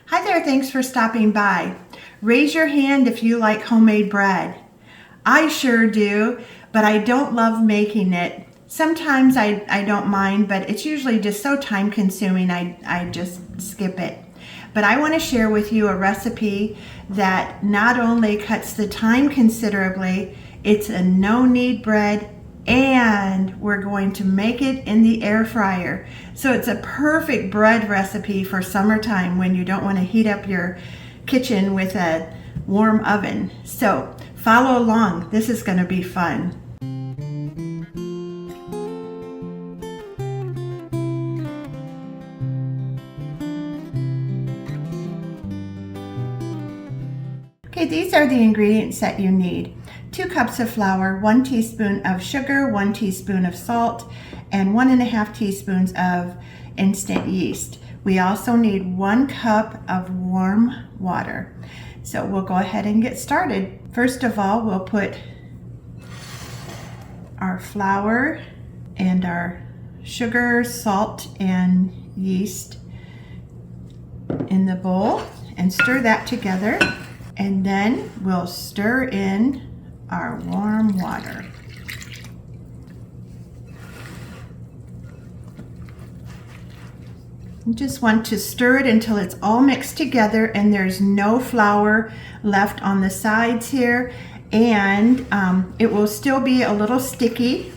Hi there, thanks for stopping by. Raise your hand if you like homemade bread. I sure do, but I don't love making it. Sometimes I don't mind, but it's usually just so time consuming I just skip it. But I want to share with you a recipe that not only cuts the time considerably, it's a no-knead bread, and we're going to make it in the air fryer. So it's a perfect bread recipe for summertime when you don't want to heat up your kitchen with a warm oven. So follow along, this is going to be fun. Okay, these are the ingredients that you need. 2 cups of flour, 1 teaspoon of sugar, 1 teaspoon of salt, and 1.5 teaspoons of instant yeast. We also need 1 cup of warm water. So we'll go ahead and get started. First of all, we'll put our flour and our sugar, salt, and yeast in the bowl and stir that together. And then we'll stir in our warm water. You just want to stir it until it's all mixed together and there's no flour left on the sides here, and it will still be a little sticky.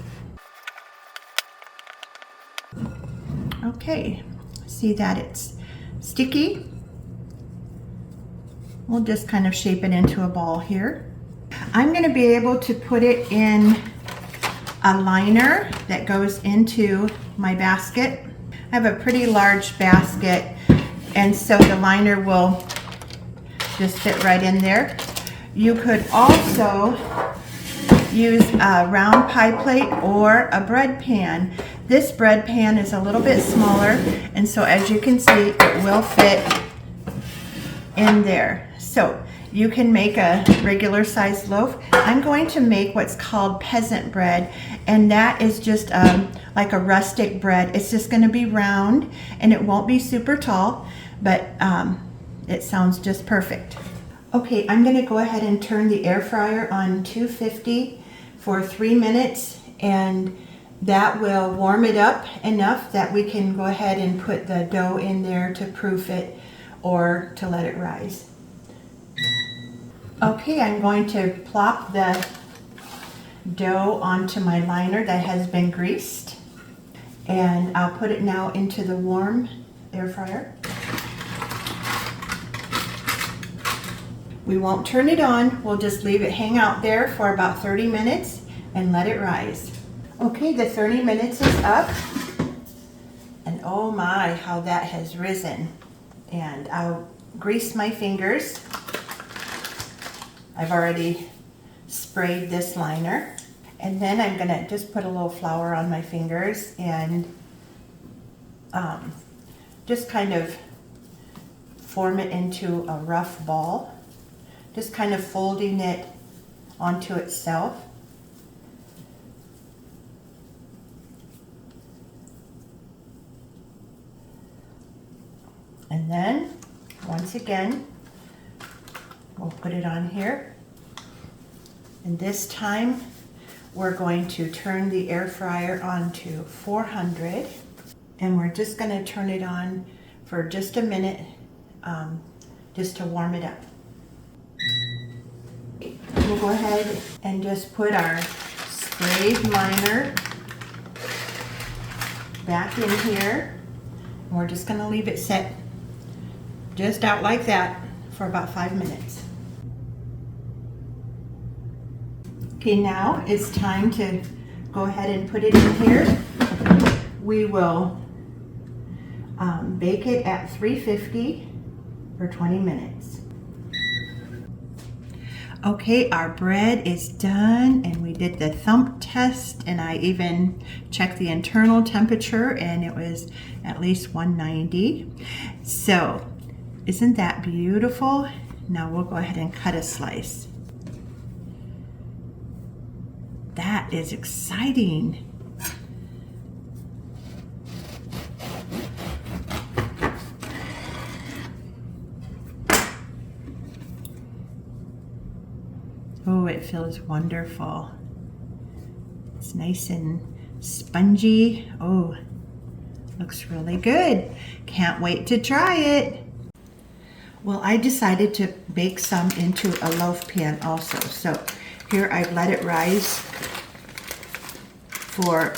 Okay, see that it's sticky? We'll just kind of shape it into a ball here. I'm going to be able to put it in a liner that goes into my basket. I have a pretty large basket, and so the liner will just fit right in there. You could also use a round pie plate or a bread pan. This bread pan is a little bit smaller, and so as you can see, it will fit in there. So you can make a regular sized loaf. I'm going to make what's called peasant bread, and that is just like a rustic bread. It's just going to be round and it won't be super tall, but it sounds just perfect. Okay, I'm going to go ahead and turn the air fryer on 250 for 3 minutes, and that will warm it up enough that we can go ahead and put the dough in there to proof it or to let it rise. Okay, I'm going to plop the dough onto my liner that has been greased, and I'll put it now into the warm air fryer. We won't turn it on, we'll just leave it hang out there for about 30 minutes and let it rise. Okay, the 30 minutes is up, and oh my, how that has risen. And I'll grease my fingers. I've already sprayed this liner, and then I'm gonna just put a little flour on my fingers and just kind of form it into a rough ball, just kind of folding it onto itself. And then once again, we'll put it on here, and this time we're going to turn the air fryer on to 400, and we're just going to turn it on for just a minute, just to warm it up. We'll go ahead and just put our sprayed liner back in here, and we're just going to leave it set just out like that for about 5 minutes. Okay, now it's time to go ahead and put it in here. We will bake it at 350 for 20 minutes. Okay, our bread is done, and we did the thump test, and I even checked the internal temperature, and it was at least 190. So isn't that beautiful? Now we'll go ahead and cut a slice. That is exciting. Oh, it feels wonderful. It's nice and spongy. Oh, looks really good. Can't wait to try it. Well, I decided to bake some into a loaf pan also. So here I've let it rise for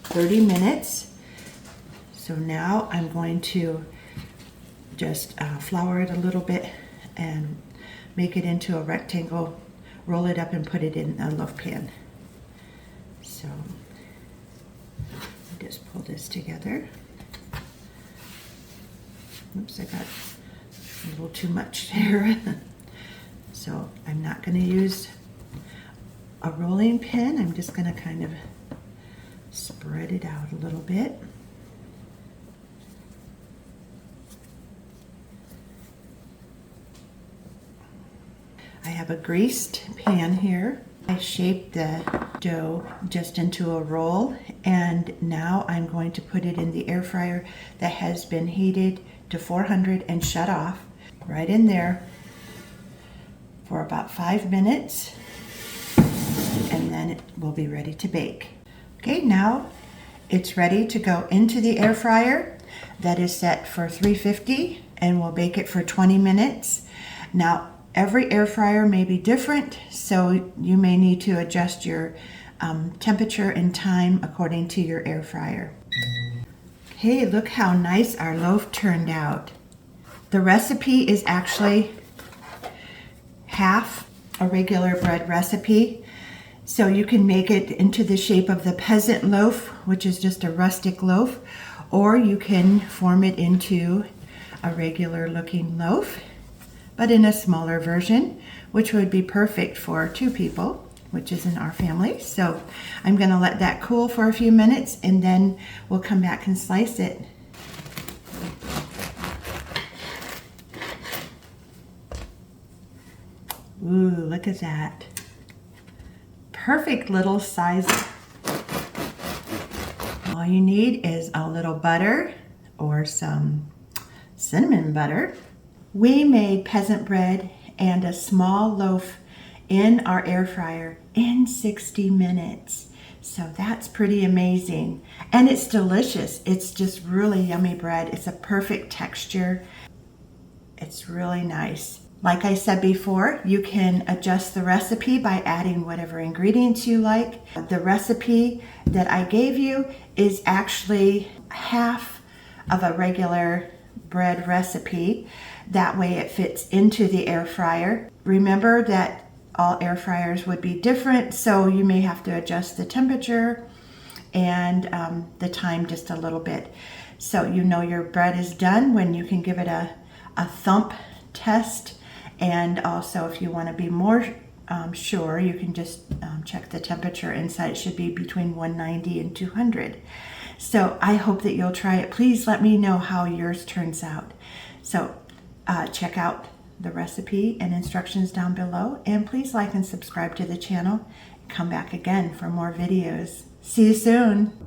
30 minutes. So now I'm going to just flour it a little bit and make it into a rectangle, roll it up and put it in a loaf pan. So just pull this together. Oops, I got a little too much there. So I'm not going to use a rolling pin. I'm just going to kind of spread it out a little bit. I have a greased pan here. I shaped the dough just into a roll, and now I'm going to put it in the air fryer that has been heated to 400 and shut off right in there for about 5 minutes, and then it will be ready to bake. Okay, now it's ready to go into the air fryer that is set for 350, and we'll bake it for 20 minutes. Now, every air fryer may be different, so you may need to adjust your temperature and time according to your air fryer. Okay, look how nice our loaf turned out. The recipe is actually half a regular bread recipe, so you can make it into the shape of the peasant loaf, which is just a rustic loaf, or you can form it into a regular looking loaf, but in a smaller version, which would be perfect for 2 people, which is in our family. So I'm gonna let that cool for a few minutes, and then we'll come back and slice it. Ooh, look at that. Perfect little size. All you need is a little butter or some cinnamon butter. We made peasant bread and a small loaf in our air fryer in 60 minutes. So that's pretty amazing. And it's delicious. It's just really yummy bread. It's a perfect texture. It's really nice. Like I said before, you can adjust the recipe by adding whatever ingredients you like. The recipe that I gave you is actually half of a regular bread recipe. That way it fits into the air fryer. Remember that all air fryers would be different, so you may have to adjust the temperature and the time just a little bit. So you know your bread is done when you can give it a thump test. And also, if you want to be more sure, you can just check the temperature inside. It should be between 190 and 200. So I hope that you'll try it. Please let me know how yours turns out. So check out the recipe and instructions down below. And please like and subscribe to the channel. Come back again for more videos. See you soon.